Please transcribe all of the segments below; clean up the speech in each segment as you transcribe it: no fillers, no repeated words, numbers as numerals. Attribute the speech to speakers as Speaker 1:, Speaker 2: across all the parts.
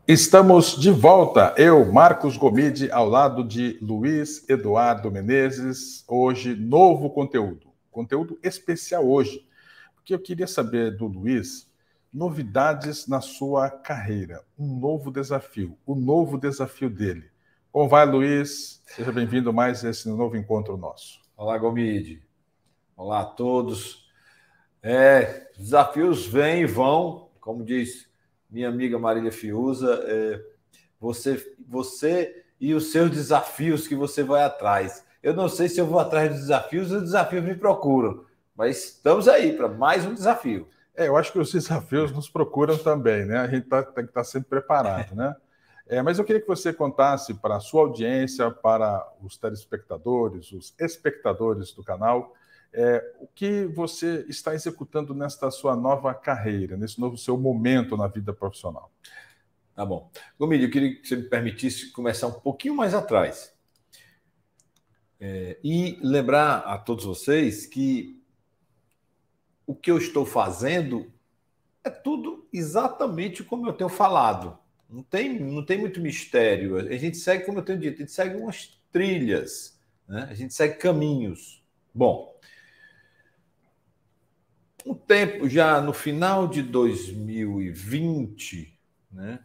Speaker 1: Estamos de volta, eu, Marcos Gomide, ao lado de Luiz Eduardo Menezes. Hoje, novo conteúdo especial hoje, porque eu queria saber do Luiz novidades na sua carreira, um novo desafio, o novo desafio dele. Como vai, Luiz? Seja bem-vindo mais a esse novo encontro nosso.
Speaker 2: Olá, Gomide. Olá a todos. Desafios vêm e vão, como diz minha amiga Marília Fiuza, você e os seus desafios que você vai atrás. Eu não sei se eu vou atrás dos desafios ou os desafios me procuram, mas estamos aí para mais um desafio.
Speaker 1: Eu acho que os desafios nos procuram também, né? A gente tem que estar sempre preparado, né? Mas eu queria que você contasse para a sua audiência, para os telespectadores, os espectadores do canal, o que você está executando nesta sua nova carreira, nesse novo seu momento na vida profissional.
Speaker 2: Tá bom. Gomide, eu queria que você me permitisse começar um pouquinho mais atrás. E lembrar a todos vocês que o que eu estou fazendo é tudo exatamente como eu tenho falado. Não tem muito mistério. A gente segue, como eu tenho dito, a gente segue umas trilhas, né? A gente segue caminhos. Bom, um tempo já no final de 2020, né,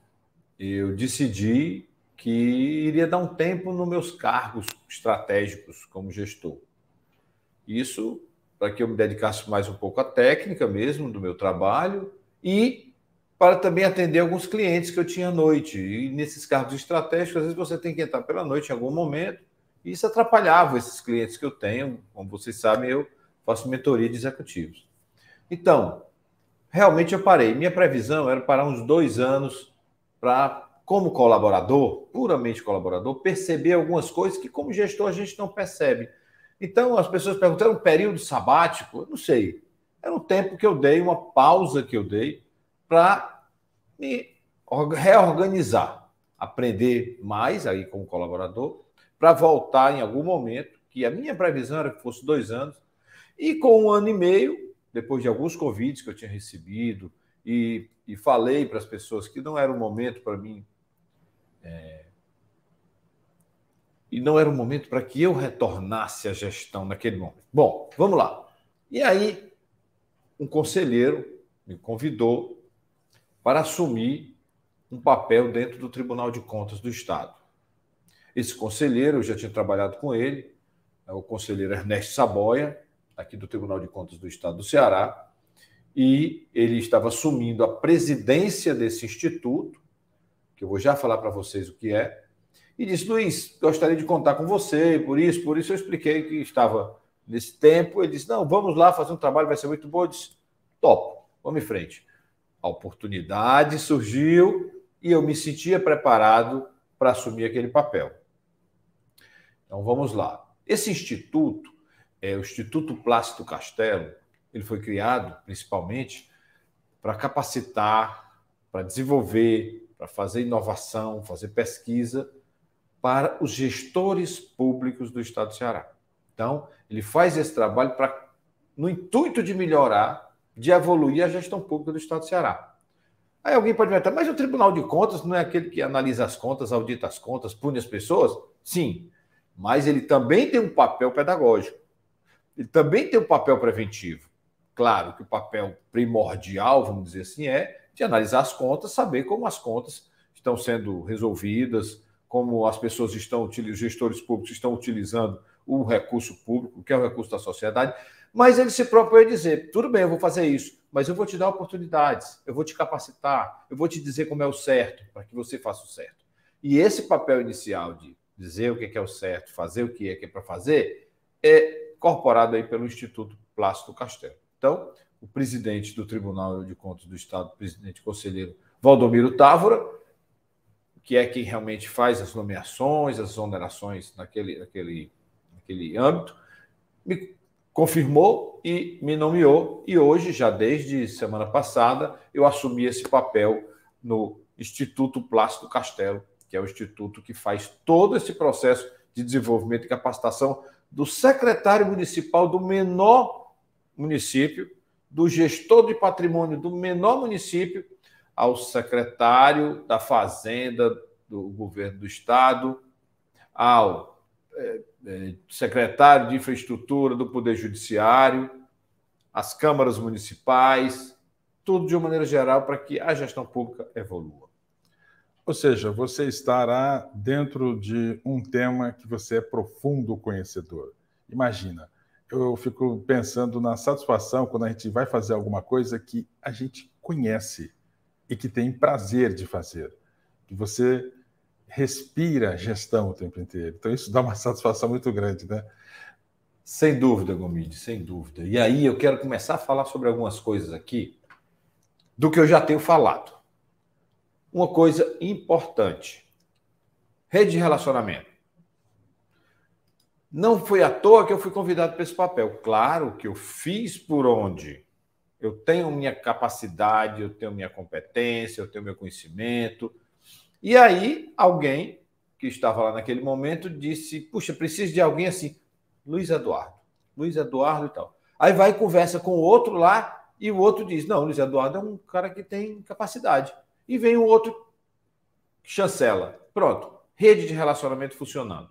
Speaker 2: eu decidi que iria dar um tempo nos meus cargos estratégicos como gestor. Isso para que eu me dedicasse mais um pouco à técnica mesmo do meu trabalho e para também atender alguns clientes que eu tinha à noite. E nesses cargos estratégicos, às vezes você tem que entrar pela noite em algum momento, e isso atrapalhava esses clientes que eu tenho. Como vocês sabem, eu faço mentoria de executivos. Então, realmente eu parei. Minha previsão era parar uns 2 anos para, como colaborador, puramente colaborador, perceber algumas coisas que, como gestor, a gente não percebe. Então, as pessoas perguntam, era um período sabático? Eu não sei. Era um tempo que eu dei, uma pausa que eu dei para me reorganizar, aprender mais aí como colaborador, para voltar em algum momento, que a minha previsão era que fosse 2 anos, e com 1 ano e meio, depois de alguns convites que eu tinha recebido, e falei para as pessoas que não era o momento para mim, e não era o momento para que eu retornasse à gestão naquele momento. Bom, vamos lá. E aí, um conselheiro me convidou para assumir um papel dentro do Tribunal de Contas do Estado. Esse conselheiro, eu já tinha trabalhado com ele, é o conselheiro Ernesto Saboia, aqui do Tribunal de Contas do Estado do Ceará, e ele estava assumindo a presidência desse instituto, que eu vou já falar para vocês o que é, e disse, Luiz, gostaria de contar com você, por isso eu expliquei que estava nesse tempo. Ele disse, não, vamos lá fazer um trabalho, vai ser muito bom. Eu disse, top, vamos em frente. A oportunidade surgiu e eu me sentia preparado para assumir aquele papel. Então, vamos lá. Esse instituto, o Instituto Plácido Castelo, ele foi criado principalmente para capacitar, para desenvolver, para fazer inovação, fazer pesquisa para os gestores públicos do Estado do Ceará. Então, ele faz esse trabalho no intuito de melhorar, de evoluir a gestão pública do Estado do Ceará. Aí alguém pode perguntar, mas o Tribunal de Contas não é aquele que analisa as contas, audita as contas, pune as pessoas? Sim, mas ele também tem um papel pedagógico. Ele também tem um papel preventivo. Claro que o papel primordial, vamos dizer assim, é de analisar as contas, saber como as contas estão sendo resolvidas, como as pessoas os gestores públicos estão utilizando o recurso público, que é o recurso da sociedade, mas ele se propõe a dizer, tudo bem, eu vou fazer isso, mas eu vou te dar oportunidades, eu vou te capacitar, eu vou te dizer como é o certo, para que você faça o certo. E esse papel inicial de dizer o que é o certo, fazer o que é para fazer, é incorporado aí pelo Instituto Plácido Castelo. Então, o presidente do Tribunal de Contas do Estado, presidente conselheiro Valdomiro Távora, que é quem realmente faz as nomeações, as exonerações naquele âmbito, me confirmou e me nomeou, e hoje, já desde semana passada, eu assumi esse papel no Instituto Plácido Castelo, que é o instituto que faz todo esse processo de desenvolvimento e capacitação do secretário municipal do menor município, do gestor de patrimônio do menor município, ao secretário da Fazenda do governo do Estado, ao secretário de Infraestrutura do Poder Judiciário, às câmaras municipais, tudo de uma maneira geral para que a gestão pública evolua.
Speaker 1: Ou seja, você estará dentro de um tema que você é profundo conhecedor. Imagina, eu fico pensando na satisfação quando a gente vai fazer alguma coisa que a gente conhece e que tem prazer de fazer, que você respira gestão o tempo inteiro. Então isso dá uma satisfação muito grande, né?
Speaker 2: Sem dúvida, Gomide, sem dúvida. E aí eu quero começar a falar sobre algumas coisas aqui do que eu já tenho falado. Uma coisa importante: rede de relacionamento. Não foi à toa que eu fui convidado para esse papel. Claro que eu fiz por onde eu tenho minha capacidade, eu tenho minha competência, eu tenho meu conhecimento. E aí alguém que estava lá naquele momento disse: puxa, preciso de alguém assim. Luiz Eduardo e tal. Aí vai e conversa com o outro lá e o outro diz: não, Luiz Eduardo é um cara que tem capacidade. E vem o outro que chancela. Pronto, rede de relacionamento funcionando.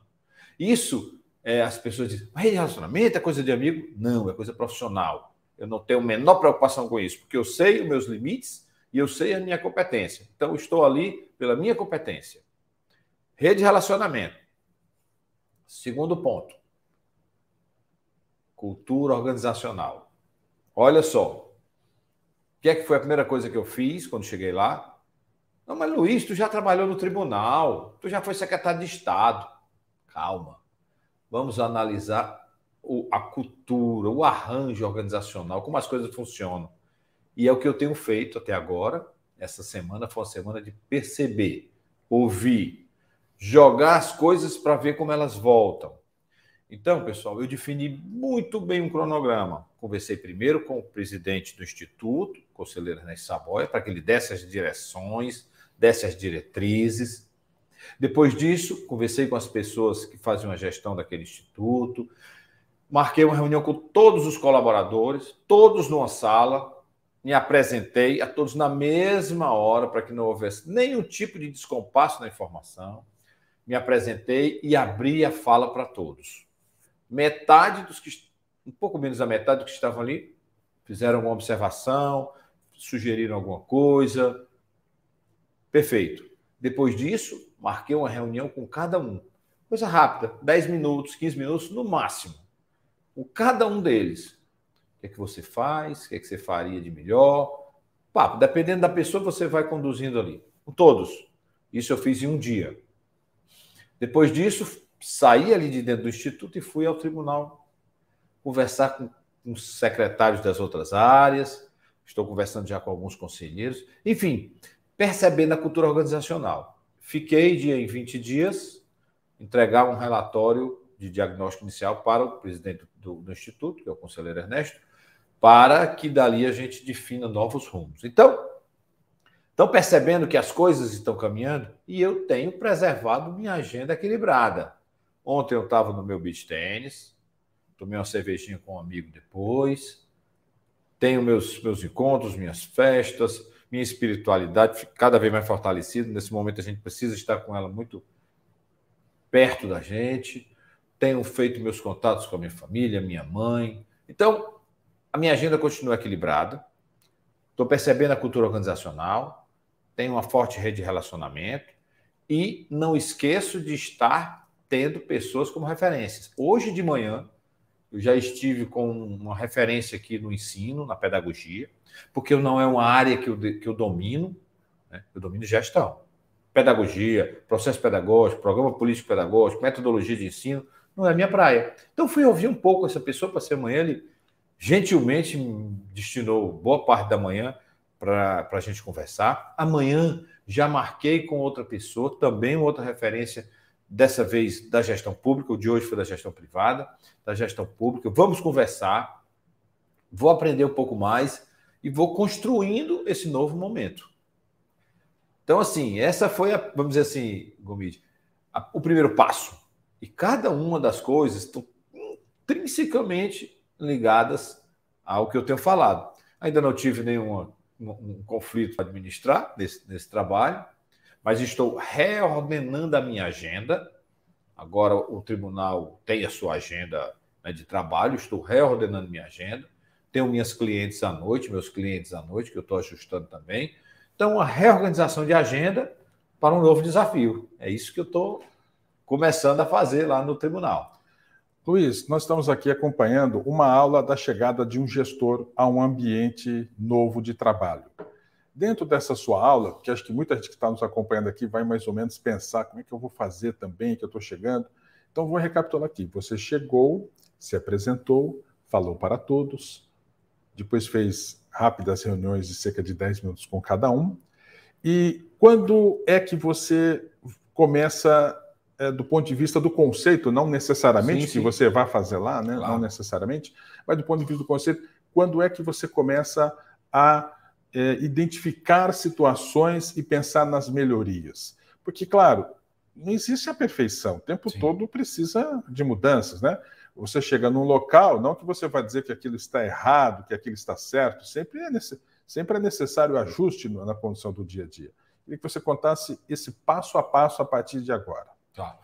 Speaker 2: Isso, as pessoas dizem: rede de relacionamento é coisa de amigo? Não, é coisa profissional. Eu não tenho a menor preocupação com isso, porque eu sei os meus limites e eu sei a minha competência. Então, eu estou ali pela minha competência. Rede de relacionamento. Segundo ponto: cultura organizacional. Olha só. O que é que foi a primeira coisa que eu fiz quando cheguei lá? Não, mas Luiz, tu já trabalhou no tribunal, tu já foi secretário de Estado. Calma. Vamos analisar a cultura, o arranjo organizacional, como as coisas funcionam. E é o que eu tenho feito até agora. Essa semana foi uma semana de perceber, ouvir, jogar as coisas para ver como elas voltam. Então, pessoal, eu defini muito bem um cronograma. Conversei primeiro com o presidente do Instituto, o conselheiro Ernesto Saboia, para que ele desse as direções, desse as diretrizes. Depois disso, conversei com as pessoas que faziam a gestão daquele instituto, marquei uma reunião com todos os colaboradores, todos numa sala, me apresentei a todos na mesma hora, para que não houvesse nenhum tipo de descompasso na informação. Me apresentei e abri a fala para todos. Metade dos que, um pouco menos da metade dos que estavam ali, fizeram alguma observação, sugeriram alguma coisa. Perfeito. Depois disso, marquei uma reunião com cada um. Coisa rápida, 10 minutos, 15 minutos no máximo. Com cada um deles. O que é que você faz? O que é que você faria de melhor? Papo, dependendo da pessoa, você vai conduzindo ali. Com todos. Isso eu fiz em um dia. Depois disso, saí ali de dentro do Instituto e fui ao tribunal conversar com os secretários das outras áreas. Estou conversando já com alguns conselheiros. Enfim, percebendo a cultura organizacional. Fiquei em 20 dias, entregar um relatório de diagnóstico inicial para o presidente do Instituto, que é o conselheiro Ernesto, para que dali a gente defina novos rumos. Então, estão percebendo que as coisas estão caminhando e eu tenho preservado minha agenda equilibrada. Ontem eu estava no meu beach tênis, tomei uma cervejinha com um amigo depois, tenho meus encontros, minhas festas, minha espiritualidade cada vez mais fortalecida. Nesse momento a gente precisa estar com ela muito perto da gente. Tenho feito meus contatos com a minha família, minha mãe. Então, a minha agenda continua equilibrada. Estou percebendo a cultura organizacional, tenho uma forte rede de relacionamento e não esqueço de estar tendo pessoas como referências. Hoje de manhã, eu já estive com uma referência aqui no ensino, na pedagogia, porque não é uma área que eu domino, né? Eu domino gestão. Pedagogia, processo pedagógico, programa político-pedagógico, metodologia de ensino, não é minha praia. Então, fui ouvir um pouco essa pessoa, passei amanhã, ele gentilmente me destinou boa parte da manhã para a gente conversar. Amanhã já marquei com outra pessoa, também outra referência, dessa vez da gestão pública, o de hoje foi da gestão privada, da gestão pública. Vamos conversar, vou aprender um pouco mais e vou construindo esse novo momento. Então, assim, essa foi, vamos dizer assim, Gomide, o primeiro passo. E cada uma das coisas estão intrinsecamente ligadas ao que eu tenho falado. Ainda não tive um conflito para administrar nesse trabalho, mas estou reordenando a minha agenda. Agora o tribunal tem a sua agenda, né, de trabalho, estou reordenando minha agenda. Tenho minhas clientes à noite, meus clientes à noite, que eu estou ajustando também. Então, a reorganização de agenda para um novo desafio. É isso que eu estou começando a fazer lá no tribunal.
Speaker 1: Luiz, nós estamos aqui acompanhando uma aula da chegada de um gestor a um ambiente novo de trabalho. Dentro dessa sua aula, que acho que muita gente que está nos acompanhando aqui vai mais ou menos pensar como é que eu vou fazer também, que eu estou chegando. Então, vou recapitular aqui. Você chegou, se apresentou, falou para todos, depois fez rápidas reuniões de cerca de 10 minutos com cada um. E quando é que você começa, do ponto de vista do conceito, não necessariamente que você vai fazer lá, né? Claro. Não necessariamente, mas do ponto de vista do conceito, quando é que você começa a identificar situações e pensar nas melhorias? Porque, claro, não existe a perfeição, o tempo todo precisa de mudanças, né? Você chega num local, não que você vai dizer que aquilo está errado, que aquilo está certo, sempre é necessário ajuste na condição do dia a dia. Queria que você contasse esse passo a passo a partir de agora.
Speaker 2: Tá.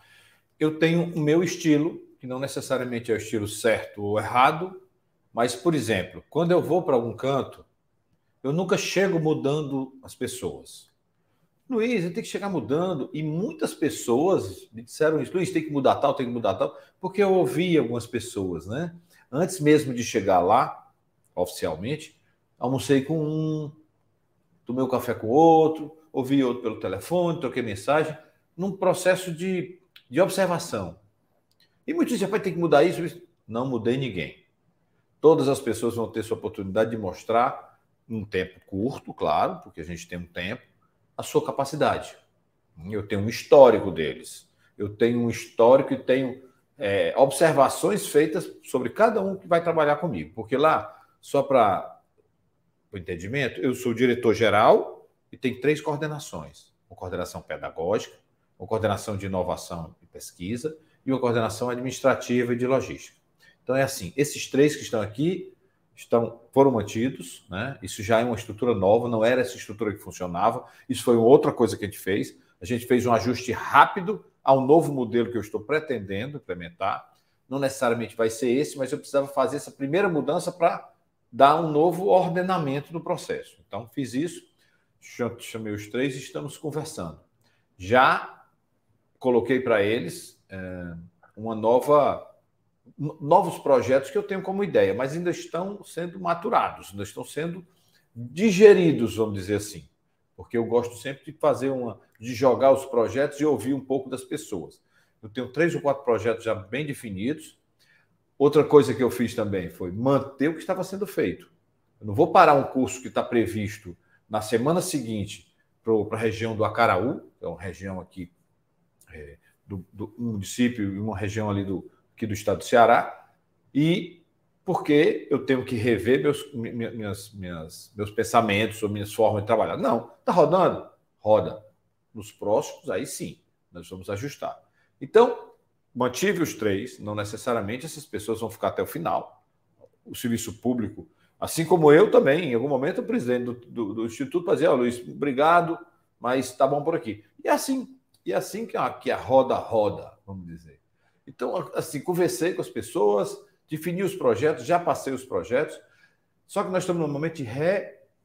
Speaker 2: Eu tenho o meu estilo, que não necessariamente é o estilo certo ou errado, mas, por exemplo, quando eu vou para algum canto, eu nunca chego mudando as pessoas. Luiz, eu tenho que chegar mudando. E muitas pessoas me disseram isso. Luiz, tem que mudar tal, tem que mudar tal. Porque eu ouvi algumas pessoas, né? Antes mesmo de chegar lá, oficialmente, almocei com um, tomei um café com outro, ouvi outro pelo telefone, troquei mensagem, num processo de observação. E muitos dizem, vai ter que mudar isso. Não mudei ninguém. Todas as pessoas vão ter sua oportunidade de mostrar, num tempo curto, claro, porque a gente tem um tempo, a sua capacidade. Eu tenho um histórico deles. Eu tenho um histórico e tenho observações feitas sobre cada um que vai trabalhar comigo. Porque lá, só para o entendimento, eu sou diretor-geral e tenho 3 coordenações. Uma coordenação pedagógica, uma coordenação de inovação e pesquisa e uma coordenação administrativa e de logística. Então, é assim, esses 3 que estão aqui foram mantidos, né? Isso já é uma estrutura nova, não era essa estrutura que funcionava. Isso foi outra coisa que a gente fez. A gente fez um ajuste rápido ao novo modelo que eu estou pretendendo implementar. Não necessariamente vai ser esse, mas eu precisava fazer essa primeira mudança para dar um novo ordenamento no processo. Então, fiz isso, chamei os 3 e estamos conversando. Já coloquei para eles novos projetos que eu tenho como ideia, mas ainda estão sendo maturados, ainda estão sendo digeridos, vamos dizer assim. Porque eu gosto sempre de jogar os projetos e ouvir um pouco das pessoas. Eu tenho 3 ou 4 projetos já bem definidos. Outra coisa que eu fiz também foi manter o que estava sendo feito. Eu não vou parar um curso que está previsto na semana seguinte para a região do Acaraú, que é uma região aqui do município e uma região ali aqui do estado do Ceará, e porque eu tenho que rever meus pensamentos ou minhas formas de trabalhar. Não, está rodando? Roda. Nos próximos, aí sim, nós vamos ajustar. Então, mantive os 3, não necessariamente essas pessoas vão ficar até o final. O serviço público, assim como eu também, em algum momento o presidente do Instituto fazia, Luiz, obrigado, mas está bom por aqui. E assim que a roda roda, vamos dizer. Então, assim, conversei com as pessoas, defini os projetos, já passei os projetos, só que nós estamos num momento de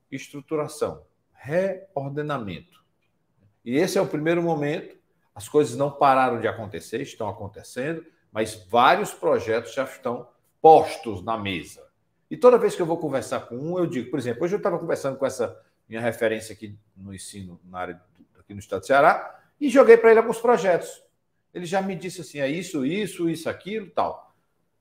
Speaker 2: reestruturação, reordenamento. E esse é o primeiro momento. As coisas não pararam de acontecer, estão acontecendo, mas vários projetos já estão postos na mesa. E toda vez que eu vou conversar com um, eu digo, por exemplo, hoje eu estava conversando com essa minha referência aqui no ensino, na área aqui no estado do Ceará, e joguei para ele alguns projetos. Ele já me disse assim, isso, aquilo, tal.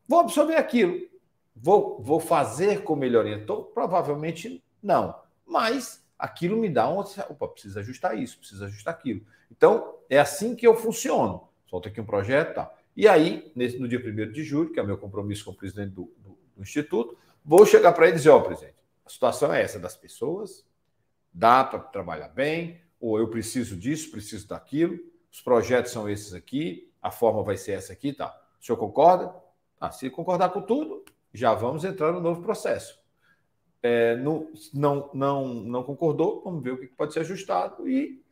Speaker 2: Vou absorver aquilo. Vou fazer como ele orientou? Provavelmente não. Mas aquilo me dá opa, precisa ajustar isso, precisa ajustar aquilo. Então, é assim que eu funciono. Solto aqui um projeto, tá. E aí, no dia 1º de julho, que é o meu compromisso com o presidente do Instituto, vou chegar para ele e dizer, presidente, a situação é essa das pessoas, dá para trabalhar bem, ou eu preciso disso, preciso daquilo, os projetos são esses aqui, a forma vai ser essa aqui, tá. O senhor concorda? Se concordar com tudo, já vamos entrar no novo processo. não concordou, vamos ver o que pode ser ajustado. E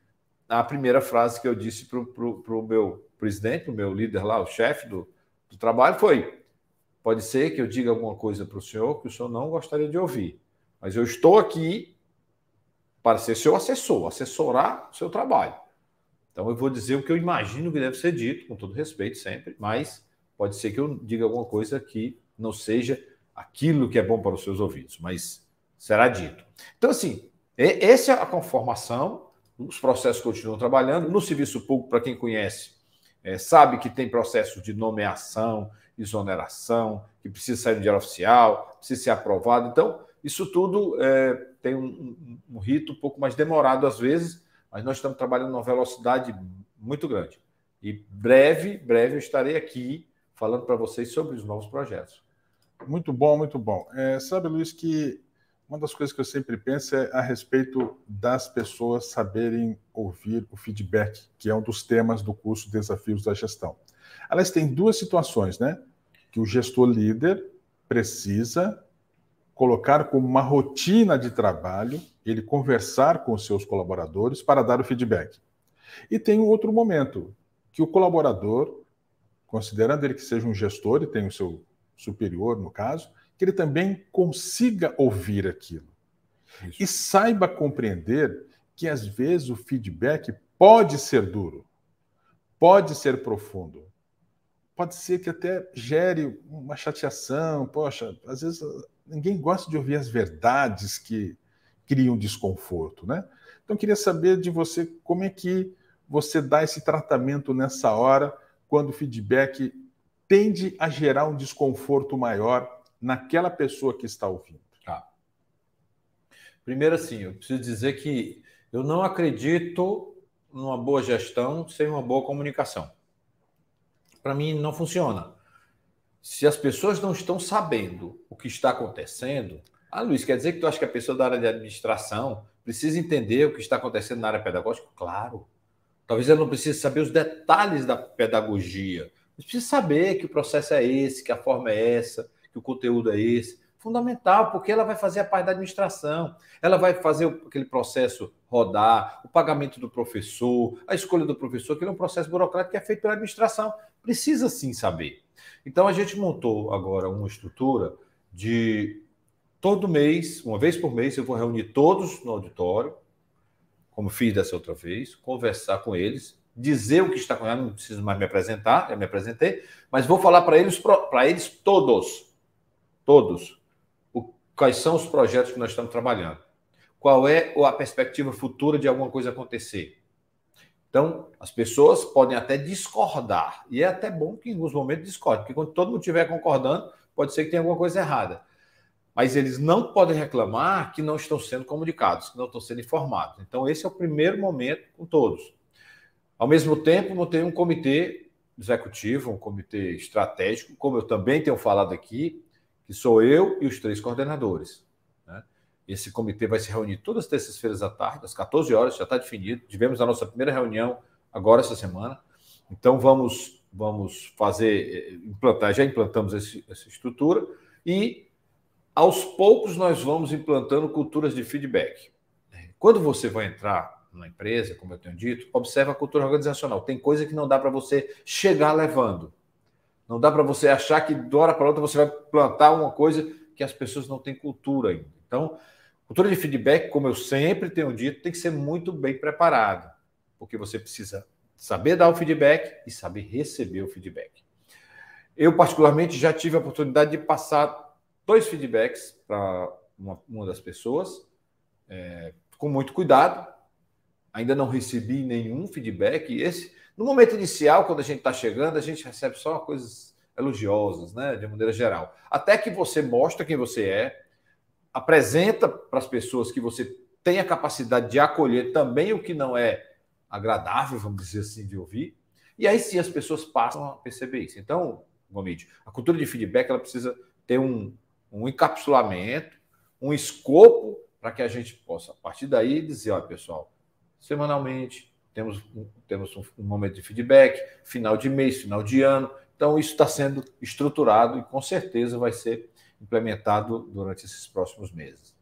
Speaker 2: a primeira frase que eu disse para o meu presidente, o meu líder lá, o chefe do trabalho, foi: pode ser que eu diga alguma coisa para o senhor que o senhor não gostaria de ouvir, mas eu estou aqui para ser seu assessor, assessorar o seu trabalho. Então eu vou dizer o que eu imagino que deve ser dito, com todo respeito sempre, mas pode ser que eu diga alguma coisa que não seja aquilo que é bom para os seus ouvidos, mas será dito. Então, assim, essa é a conformação, os processos continuam trabalhando. No serviço público, para quem conhece, sabe que tem processo de nomeação, exoneração, que precisa sair no diário oficial, precisa ser aprovado. Então, isso tudo tem um rito um pouco mais demorado às vezes, mas nós estamos trabalhando numa velocidade muito grande. E breve eu estarei aqui falando para vocês sobre os novos projetos.
Speaker 1: Muito bom, muito bom. Sabe, Luiz, que uma das coisas que eu sempre penso é a respeito das pessoas saberem ouvir o feedback, que é um dos temas do curso Desafios da Gestão. Aliás, tem duas situações, né? Que o gestor líder precisa colocar como uma rotina de trabalho, ele conversar com os seus colaboradores para dar o feedback. E tem um outro momento, que o colaborador, considerando ele que seja um gestor e tem o seu superior, no caso, que ele também consiga ouvir aquilo. Isso. E saiba compreender que, às vezes, o feedback pode ser duro, pode ser profundo, pode ser que até gere uma chateação. Poxa, às vezes ninguém gosta de ouvir as verdades que criam desconforto, né? Então, eu queria saber de você como é que você dá esse tratamento nessa hora, quando o feedback tende a gerar um desconforto maior naquela pessoa que está ouvindo.
Speaker 2: Primeiro, assim, eu preciso dizer que eu não acredito numa boa gestão sem uma boa comunicação. Para mim, não funciona. Se as pessoas não estão sabendo o que está acontecendo... Luiz, quer dizer que tu acha que a pessoa da área de administração precisa entender o que está acontecendo na área pedagógica? Claro. Talvez ela não precise saber os detalhes da pedagogia. Mas precisa saber que o processo é esse, que a forma é essa, que o conteúdo é esse. Fundamental, porque ela vai fazer a parte da administração. Ela vai fazer aquele processo rodar, o pagamento do professor, a escolha do professor, que é um processo burocrático que é feito pela administração. Precisa sim saber. Então, a gente montou agora uma estrutura de todo mês, uma vez por mês, eu vou reunir todos no auditório, como fiz dessa outra vez, conversar com eles, dizer o que está acontecendo. Não preciso mais me apresentar, já me apresentei, mas vou falar para eles todos, quais são os projetos que nós estamos trabalhando, qual é a perspectiva futura de alguma coisa acontecer. Então, as pessoas podem até discordar, e é até bom que em alguns momentos discordem, porque quando todo mundo estiver concordando, pode ser que tenha alguma coisa errada. Mas eles não podem reclamar que não estão sendo comunicados, que não estão sendo informados. Então, esse é o primeiro momento com todos. Ao mesmo tempo, montei um comitê executivo, um comitê estratégico, como eu também tenho falado aqui, que sou eu e os 3 coordenadores. Né? Esse comitê vai se reunir todas as terças-feiras à tarde, às 14 horas, já está definido. Tivemos a nossa primeira reunião agora essa semana. Então, vamos implantar, já implantamos essa estrutura e, aos poucos, nós vamos implantando culturas de feedback. Quando você vai entrar na empresa, como eu tenho dito, observa a cultura organizacional. Tem coisa que não dá para você chegar levando. Não dá para você achar que de hora para outra você vai plantar uma coisa que as pessoas não têm cultura ainda. Então, cultura de feedback, como eu sempre tenho dito, tem que ser muito bem preparada, porque você precisa saber dar o feedback e saber receber o feedback. Eu, particularmente, já tive a oportunidade de passar 2 feedbacks para uma das pessoas, com muito cuidado. Ainda não recebi nenhum feedback. No momento inicial, quando a gente está chegando, a gente recebe só coisas elogiosas, né, de maneira geral. Até que você mostra quem você é, apresenta para as pessoas que você tem a capacidade de acolher também o que não é agradável, vamos dizer assim, de ouvir. E aí sim as pessoas passam a perceber isso. Então, Gomide, a cultura de feedback ela precisa ter um encapsulamento, um escopo para que a gente possa, a partir daí, dizer, olha, pessoal, semanalmente temos um momento de feedback, final de mês, final de ano. Então, isso está sendo estruturado e, com certeza, vai ser implementado durante esses próximos meses.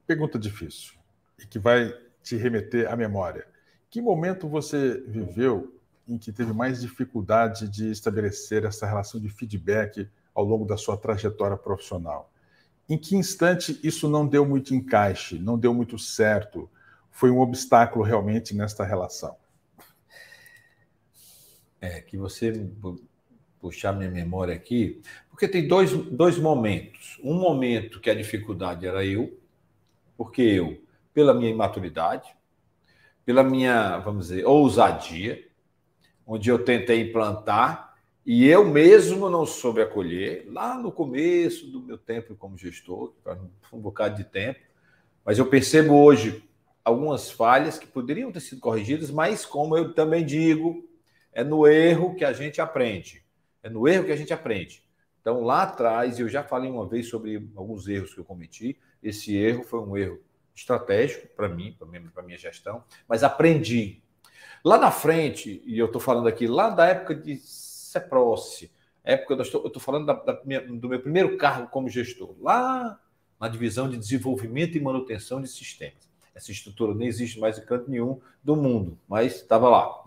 Speaker 1: Pergunta difícil e que vai te remeter à memória. Que momento você viveu em que teve mais dificuldade de estabelecer essa relação de feedback ao longo da sua trajetória profissional? Em que instante isso não deu muito encaixe, não deu muito certo? Foi um obstáculo realmente nesta relação?
Speaker 2: Que você puxar minha memória aqui, porque tem dois momentos. Um momento que a dificuldade era porque eu, pela minha imaturidade, pela minha, vamos dizer, ousadia, onde eu tentei implantar e eu mesmo não soube acolher, lá no começo do meu tempo como gestor, um bocado de tempo, mas eu percebo hoje algumas falhas que poderiam ter sido corrigidas, mas como eu também digo, é no erro que a gente aprende. É no erro que a gente aprende. Então, lá atrás, eu já falei uma vez sobre alguns erros que eu cometi. Esse erro foi um erro estratégico para mim, para minha gestão, mas aprendi. Lá na frente, e eu estou falando aqui, lá da época de Ceproce, eu estou falando do meu primeiro cargo como gestor, lá na divisão de desenvolvimento e manutenção de sistemas. Essa estrutura nem existe mais em canto nenhum do mundo, mas estava lá.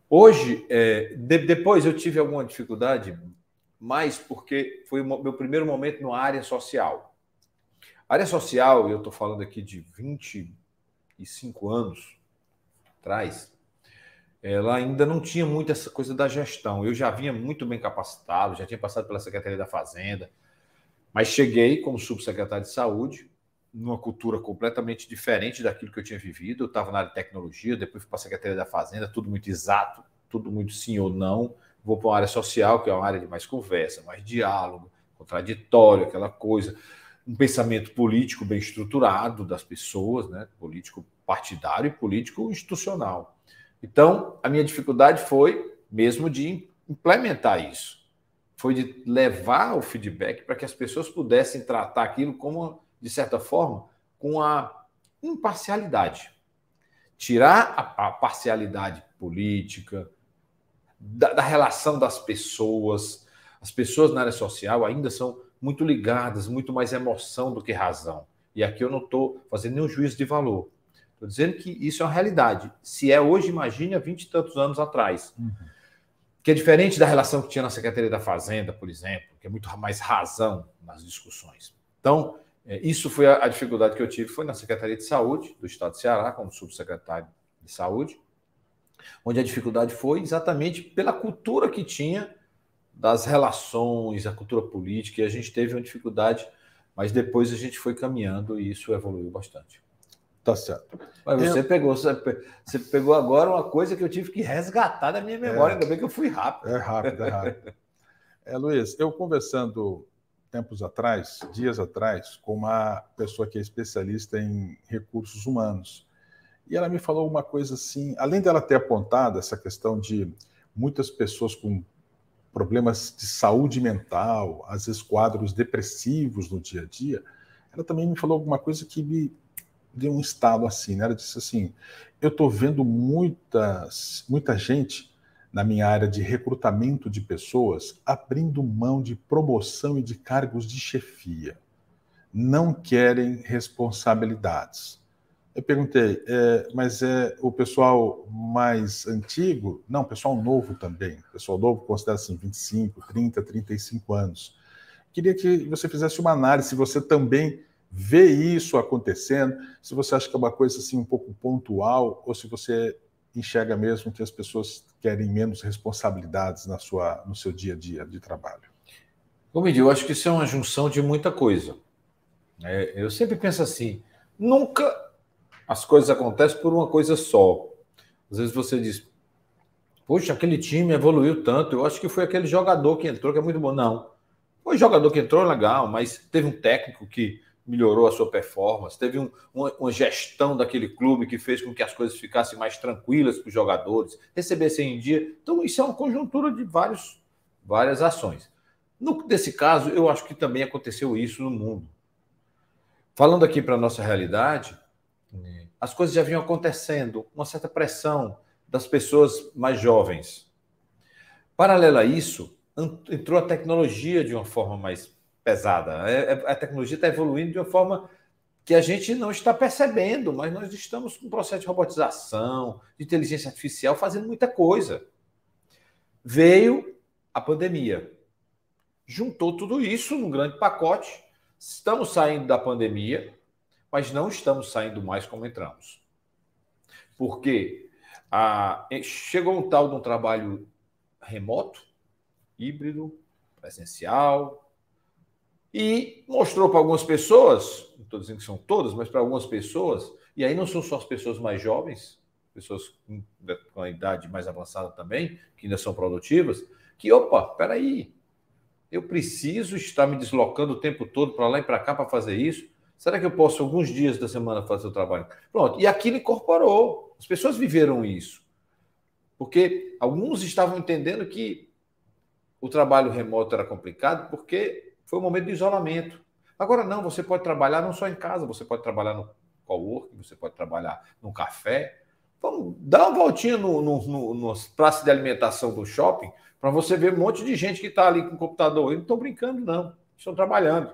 Speaker 2: Hoje, depois eu tive alguma dificuldade, mas porque foi o meu primeiro momento na área social. A área social, eu estou falando aqui de 25 anos atrás, ela ainda não tinha muito essa coisa da gestão. Eu já vinha muito bem capacitado, já tinha passado pela Secretaria da Fazenda, mas cheguei como subsecretário de Saúde, numa cultura completamente diferente daquilo que eu tinha vivido. Eu estava na área de tecnologia, depois fui para a Secretaria da Fazenda, tudo muito exato, tudo muito sim ou não. Vou para uma área social, que é uma área de mais conversa, mais diálogo, contraditório, aquela coisa. Um pensamento político bem estruturado das pessoas, né? Político partidário e político institucional. Então, a minha dificuldade foi mesmo de implementar isso. Foi de levar o feedback para que as pessoas pudessem tratar aquilo como, de certa forma, com a imparcialidade. Tirar a parcialidade política, da relação das pessoas. As pessoas na área social ainda são muito ligadas, muito mais emoção do que razão. E aqui eu não estou fazendo nenhum juízo de valor. Estou dizendo que isso é uma realidade. Se é hoje, imagine há 20 e tantos anos atrás. Que é diferente da relação que tinha na Secretaria da Fazenda, por exemplo, que é muito mais razão nas discussões. Então, isso foi a dificuldade que eu tive, foi na Secretaria de Saúde do Estado de Ceará, como subsecretário de Saúde, onde a dificuldade foi exatamente pela cultura que tinha das relações, a cultura política, e a gente teve uma dificuldade, mas depois a gente foi caminhando e isso evoluiu bastante.
Speaker 1: Tá certo.
Speaker 2: Mas você pegou agora uma coisa que eu tive que resgatar da minha memória, ainda bem que eu fui rápido.
Speaker 1: É rápido. Luiz, eu conversando dias atrás, com uma pessoa que é especialista em recursos humanos, e ela me falou uma coisa assim, além dela ter apontado essa questão de muitas pessoas com problemas de saúde mental, às vezes quadros depressivos no dia a dia, ela também me falou alguma coisa que me deu um estalo assim, né? Ela disse assim, eu estou vendo muita gente na minha área de recrutamento de pessoas abrindo mão de promoção e de cargos de chefia. Não querem responsabilidades. Eu perguntei, mas é o pessoal mais antigo? Não, pessoal novo também. Pessoal novo considera assim 25, 30, 35 anos. Queria que você fizesse uma análise, se você também vê isso acontecendo, se você acha que é uma coisa assim um pouco pontual, ou se você enxerga mesmo que as pessoas querem menos responsabilidades no seu dia a dia de trabalho.
Speaker 2: Como eu digo, eu acho que isso é uma junção de muita coisa. Eu sempre penso assim, nunca as coisas acontecem por uma coisa só. Às vezes você diz, poxa, aquele time evoluiu tanto, eu acho que foi aquele jogador que entrou que é muito bom. Não, foi o jogador que entrou, legal, mas teve um técnico que melhorou a sua performance, teve uma gestão daquele clube que fez com que as coisas ficassem mais tranquilas para os jogadores, recebessem em dia. Então, isso é uma conjuntura de várias ações. Nesse caso, eu acho que também aconteceu isso no mundo. Falando aqui para a nossa realidade, as coisas já vinham acontecendo, uma certa pressão das pessoas mais jovens. Paralelo a isso, entrou a tecnologia de uma forma mais pesada. A tecnologia está evoluindo de uma forma que a gente não está percebendo, mas nós estamos com um processo de robotização, de inteligência artificial, fazendo muita coisa. Veio a pandemia, juntou tudo isso num grande pacote. Estamos saindo da pandemia, mas não estamos saindo mais como entramos. Porque chegou um tal de um trabalho remoto, híbrido, presencial, e mostrou para algumas pessoas, não estou dizendo que são todas, mas para algumas pessoas, e aí não são só as pessoas mais jovens, pessoas com a idade mais avançada também, que ainda são produtivas, que, opa, peraí, eu preciso estar me deslocando o tempo todo para lá e para cá para fazer isso? Será que eu posso, alguns dias da semana, fazer o trabalho? Pronto, e aquilo incorporou. As pessoas viveram isso. Porque alguns estavam entendendo que o trabalho remoto era complicado porque foi um momento de isolamento. Agora não, você pode trabalhar não só em casa, você pode trabalhar no coworking, você pode trabalhar no café. Vamos dar uma voltinha no praça de alimentação do shopping para você ver um monte de gente que está ali com o computador. Eles não estão brincando, não. Estão trabalhando.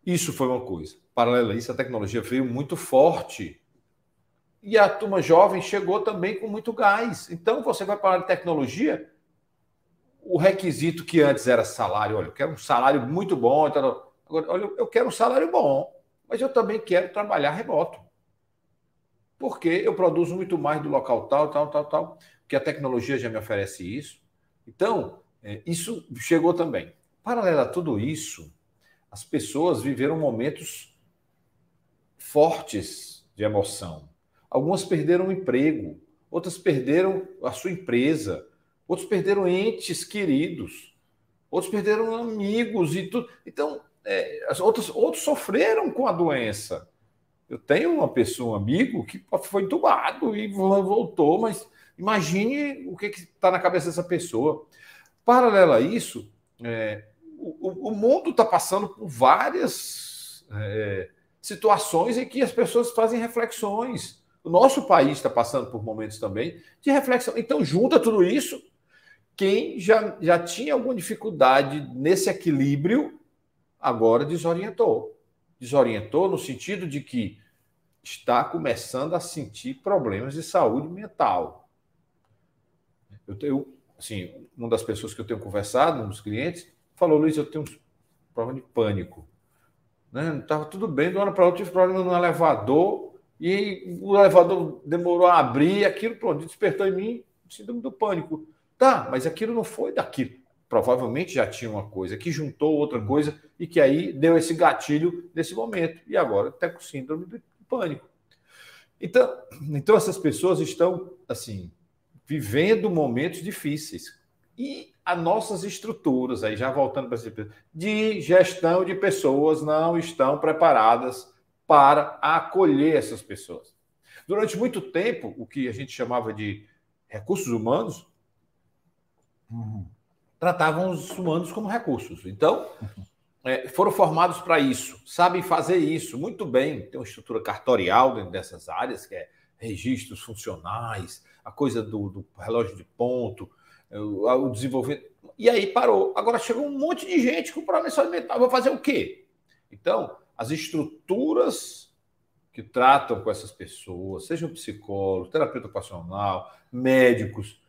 Speaker 2: Isso foi uma coisa. Paralelo a isso, a tecnologia veio muito forte. E a turma jovem chegou também com muito gás. Então, você vai falar de tecnologia, o requisito que antes era salário, olha, eu quero um salário muito bom. Agora, olha, eu quero um salário bom, mas eu também quero trabalhar remoto. Porque eu produzo muito mais do local tal, que a tecnologia já me oferece isso. Então, isso chegou também. Paralelo a tudo isso, as pessoas viveram momentos fortes de emoção. Algumas perderam o emprego, outras perderam a sua empresa, outros perderam entes queridos, outros perderam amigos e tudo. Então, outros sofreram com a doença. Eu tenho uma pessoa, um amigo, que foi entubado e voltou, mas imagine o que está na cabeça dessa pessoa. Paralelo a isso, o mundo está passando por várias situações em que as pessoas fazem reflexões. O nosso país está passando por momentos também de reflexão. Então, junta tudo isso, quem já tinha alguma dificuldade nesse equilíbrio, agora desorientou. Desorientou no sentido de que está começando a sentir problemas de saúde mental. Assim, uma das pessoas que eu tenho conversado, um dos clientes, falou: Luiz, eu tenho um problema de pânico. Estava tudo bem, de uma hora para outra tive problema no elevador, e o elevador demorou a abrir, aquilo, pronto, despertou em mim síndrome do pânico. Tá, mas aquilo não foi daquilo. Provavelmente já tinha uma coisa que juntou outra coisa e que aí deu esse gatilho nesse momento. E agora está com síndrome do pânico. Então essas pessoas estão, assim, vivendo momentos difíceis. E as nossas estruturas, aí já voltando para esse de gestão de pessoas, não estão preparadas para acolher essas pessoas. Durante muito tempo, o que a gente chamava de recursos humanos tratavam os humanos como recursos. Então, foram formados para isso, sabem fazer isso muito bem. Tem uma estrutura cartorial dentro dessas áreas, que é registros funcionais, a coisa do relógio de ponto, o desenvolvimento. E aí parou. Agora chegou um monte de gente com problema de saúde mental. Vou fazer o quê? Então, as estruturas que tratam com essas pessoas, sejam psicólogos, terapeuta ocupacional, médicos,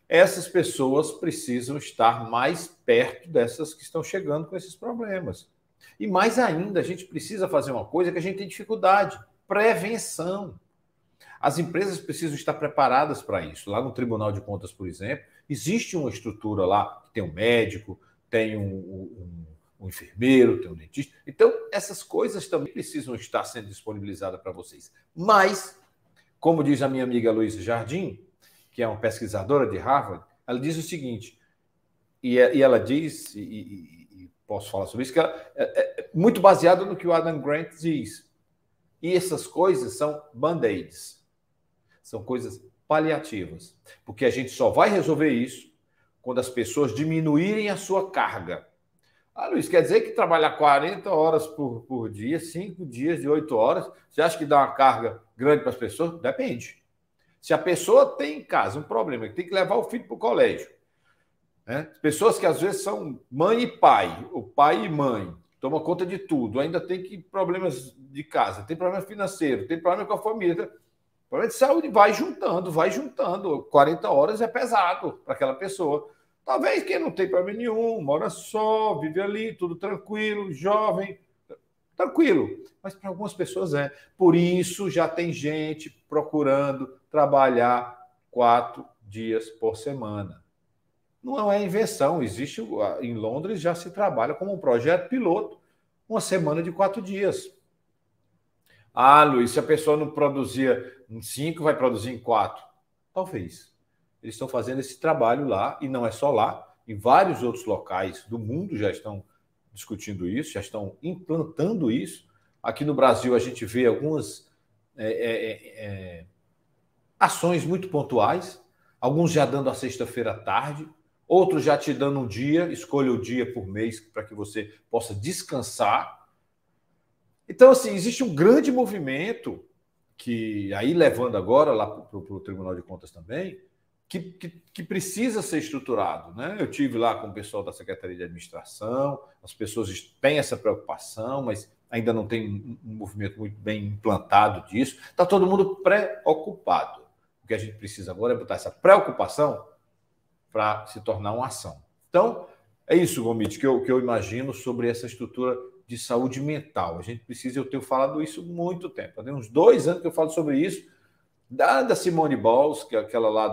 Speaker 2: essas pessoas precisam estar mais perto dessas que estão chegando com esses problemas. E mais ainda, a gente precisa fazer uma coisa que a gente tem dificuldade: prevenção. As empresas precisam estar preparadas para isso. Lá no Tribunal de Contas, por exemplo, existe uma estrutura lá, tem um médico, tem um enfermeiro, tem um dentista. Então, essas coisas também precisam estar sendo disponibilizadas para vocês. Mas, como diz a minha amiga Luísa Jardim, que é uma pesquisadora de Harvard, ela diz o seguinte, e ela diz, e posso falar sobre isso, que é muito baseado no que o Adam Grant diz. E essas coisas são band-aids, são coisas paliativas, porque a gente só vai resolver isso quando as pessoas diminuírem a sua carga. Ah, Luiz, quer dizer que trabalhar 40 horas por dia, 5 dias de 8 horas, você acha que dá uma carga grande para as pessoas? Depende. Se a pessoa tem em casa um problema, que tem que levar o filho para o colégio, pessoas que às vezes são mãe e pai, ou pai e mãe, toma conta de tudo, ainda tem problemas de casa, tem problema financeiro, tem problema com a família, problema de saúde, vai juntando. 40 horas é pesado para aquela pessoa. Talvez quem não tem problema nenhum, mora só, vive ali, tudo tranquilo, jovem, tranquilo. Mas para algumas pessoas é. Por isso já tem gente procurando trabalhar 4 dias por semana. Não é invenção, existe, em Londres já se trabalha como um projeto piloto, uma semana de 4 dias. Ah, Luiz, se a pessoa não produzia em 5, vai produzir em 4. Talvez. Eles estão fazendo esse trabalho lá, e não é só lá, em vários outros locais do mundo já estão discutindo isso, já estão implantando isso. Aqui no Brasil a gente vê algumas ações muito pontuais, alguns já dando a sexta-feira à tarde, outros já te dando um dia, escolha o dia por mês para que você possa descansar. Então, assim, existe um grande movimento que, aí levando agora lá para o Tribunal de Contas também, que precisa ser estruturado, né? Eu tive lá com o pessoal da Secretaria de Administração, as pessoas têm essa preocupação, mas ainda não tem um movimento muito bem implantado disso. Está todo mundo preocupado. O que a gente precisa agora é botar essa preocupação para se tornar uma ação. Então, é isso, Gomide, que eu imagino sobre essa estrutura de saúde mental. A gente precisa, eu tenho falado isso há muito tempo. Tem uns 2 anos que eu falo sobre isso, da Simone Biles, que é aquela lá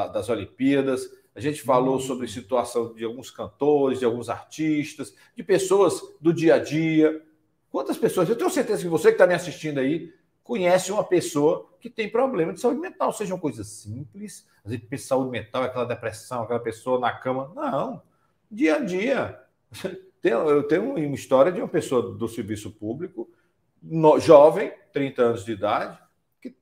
Speaker 2: das Olimpíadas. A gente falou sobre a situação de alguns cantores, de alguns artistas, de pessoas do dia a dia. Quantas pessoas? Eu tenho certeza que você que está me assistindo aí conhece uma pessoa que tem problema de saúde mental. Sejam coisas simples. A gente pensa saúde mental, aquela depressão, aquela pessoa na cama. Não. Dia a dia. Eu tenho uma história de uma pessoa do serviço público, jovem, 30 anos de idade, que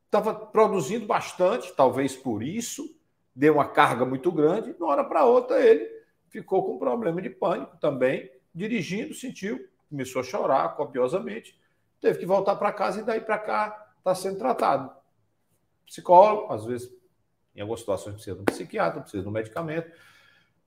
Speaker 2: estava produzindo bastante, talvez por isso, deu uma carga muito grande, de uma hora para outra ele ficou com problema de pânico também, dirigindo, sentiu, começou a chorar copiosamente, teve que voltar para casa e daí para cá está sendo tratado. Psicólogo, às vezes, em algumas situações precisa de um psiquiatra, precisa de um medicamento.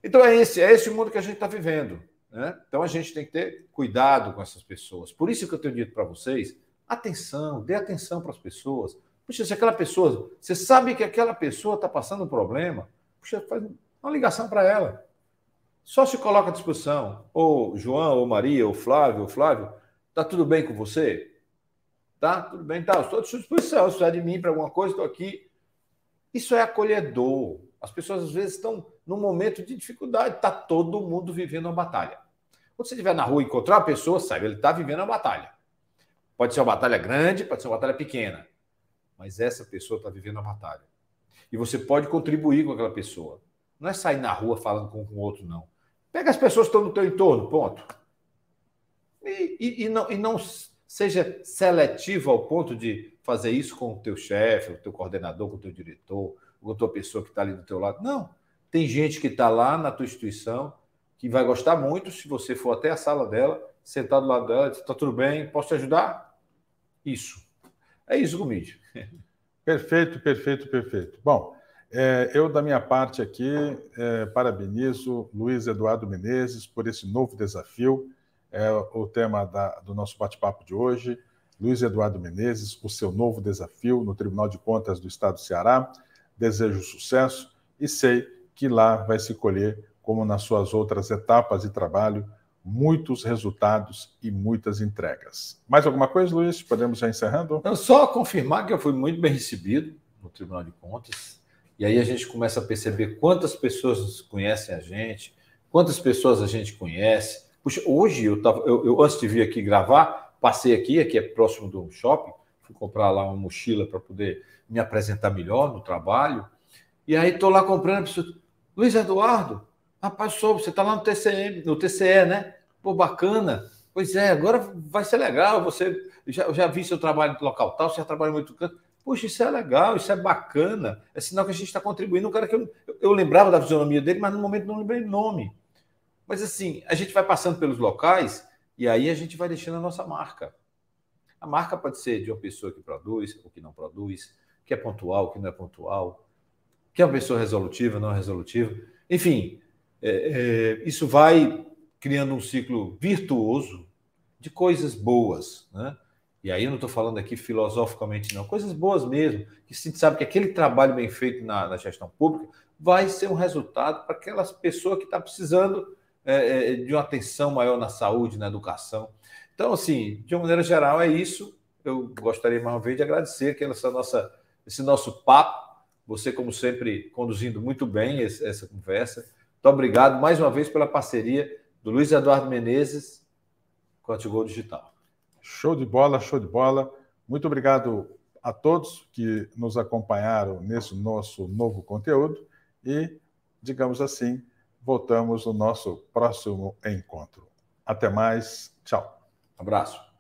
Speaker 2: Então é esse o mundo que a gente está vivendo, né? Então a gente tem que ter cuidado com essas pessoas. Por isso que eu tenho dito para vocês, atenção, dê atenção para as pessoas. Puxa, se aquela pessoa, você sabe que aquela pessoa está passando um problema, puxa, faz uma ligação para ela. Só se coloca à disposição. Ou João, ou Maria, ou Flávio, está tudo bem com você? Tá? Tudo bem, tá. Eu estou à sua disposição. Se precisar de mim para alguma coisa, estou aqui. Isso é acolhedor. As pessoas, às vezes, estão num momento de dificuldade. Está todo mundo vivendo uma batalha. Quando você estiver na rua e encontrar uma pessoa, sabe, ele está vivendo uma batalha. Pode ser uma batalha grande, pode ser uma batalha pequena. Mas essa pessoa está vivendo uma batalha. E você pode contribuir com aquela pessoa. Não é sair na rua falando com o outro, não. Pega as pessoas que estão no teu entorno, ponto. E não seja seletivo ao ponto de fazer isso com o teu chefe, o teu coordenador, com o teu diretor, com a tua pessoa que está ali do teu lado. Não. Tem gente que está lá na tua instituição que vai gostar muito se você for até a sala dela, sentar do lado dela, está tudo bem, posso te ajudar? Isso. É isso, Gomide.
Speaker 1: Perfeito. Bom, eu, da minha parte aqui, parabenizo Luiz Eduardo Menezes por esse novo desafio. É o tema do nosso bate-papo de hoje. Luiz Eduardo Menezes, o seu novo desafio no Tribunal de Contas do Estado do Ceará. Desejo sucesso e sei que lá vai se colher, como nas suas outras etapas de trabalho, muitos resultados e muitas entregas. Mais alguma coisa, Luiz? Podemos já encerrando?
Speaker 2: Não, só confirmar que eu fui muito bem recebido no Tribunal de Contas. E aí a gente começa a perceber quantas pessoas conhecem a gente, quantas pessoas a gente conhece. Puxa, hoje eu antes de vir aqui gravar, passei aqui é próximo do shopping, fui comprar lá uma mochila para poder me apresentar melhor no trabalho. E aí estou lá comprando, a pessoa, Luiz Eduardo, rapaz, soube, você está lá no TCE, né? Pô, bacana. Pois é, agora vai ser legal. Eu já vi seu trabalho no local tal, você já trabalha muito canto. Poxa, isso é legal, isso é bacana. É sinal que a gente está contribuindo. Um cara que eu lembrava da fisionomia dele, mas no momento não lembrei o nome. Mas assim, a gente vai passando pelos locais e aí a gente vai deixando a nossa marca. A marca pode ser de uma pessoa que produz ou que não produz, que é pontual, que não é pontual, que é uma pessoa resolutiva, não resolutiva. Enfim, isso vai criando um ciclo virtuoso de coisas boas, né? E aí eu não estou falando aqui filosoficamente, não. Coisas boas mesmo, que a gente sabe que aquele trabalho bem feito na gestão pública vai ser um resultado para aquelas pessoas que estão precisando de uma atenção maior na saúde, na educação. Então, assim, de uma maneira geral, é isso. Eu gostaria mais uma vez de agradecer aqui esse nosso papo. Você, como sempre, conduzindo muito bem essa conversa. Muito obrigado mais uma vez pela parceria do Luiz Eduardo Menezes com a Antigol Digital.
Speaker 1: Show de bola, show de bola. Muito obrigado a todos que nos acompanharam nesse nosso novo conteúdo e, digamos assim, voltamos no nosso próximo encontro. Até mais, tchau.
Speaker 2: Abraço.